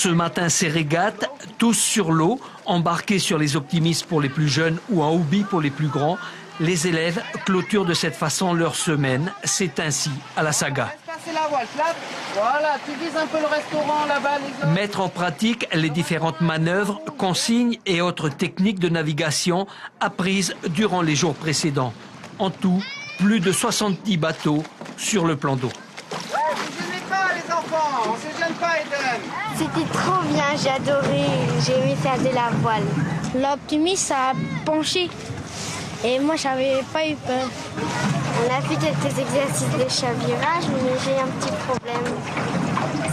Ce matin, ces régates, tous sur l'eau, embarqués sur les optimistes pour les plus jeunes ou en hobby pour les plus grands, les élèves clôturent de cette façon leur semaine. C'est ainsi à la Saga. La voile plate. Voilà, tu vises un peu le restaurant là-bas. Mettre en pratique les différentes manœuvres, consignes et autres techniques de navigation apprises durant les jours précédents. En tout, plus de 70 bateaux sur le plan d'eau. Ouais, vous ne gênez pas les enfants, on se gêne pas Eden. C'était trop bien, j'ai adoré, j'ai aimé faire de la voile. L'optimiste, ça a penché et moi j'avais pas eu peur. On a fait quelques exercices de chavirage, mais j'ai un petit problème.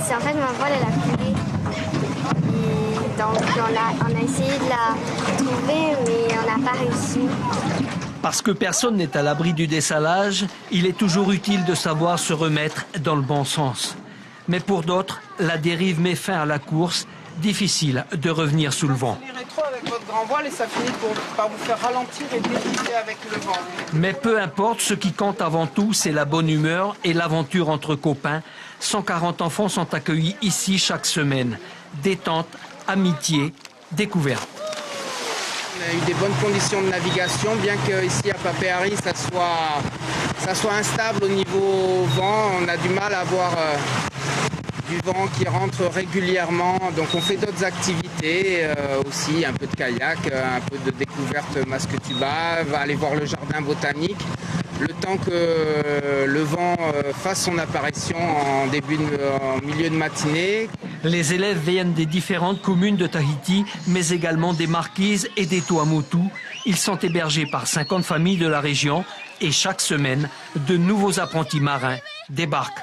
C'est en fait ma voile elle a coulé. Et donc on a essayé de la trouver, mais on n'a pas réussi. Parce que personne n'est à l'abri du dessalage, il est toujours utile de savoir se remettre dans le bon sens. Mais pour d'autres, la dérive met fin à la course, difficile de revenir sous le vent. Vous trop avec votre grand voile et ça finit par vous faire ralentir et dériver avec le vent. Mais peu importe, ce qui compte avant tout, c'est la bonne humeur et l'aventure entre copains. 140 enfants sont accueillis ici chaque semaine. Détente, amitié, découverte. On a eu des bonnes conditions de navigation, bien qu'ici à Papéari, ça soit instable au niveau vent. On a du mal à avoir du vent qui rentre régulièrement. Donc on fait d'autres activités aussi, un peu de kayak, un peu de découverte masque-tuba, va aller voir le jardin botanique. Le temps que le vent fasse son apparition en milieu de matinée. Les élèves viennent des différentes communes de Tahiti, mais également des Marquises et des Tuamotu. Ils sont hébergés par 50 familles de la région et chaque semaine, de nouveaux apprentis marins débarquent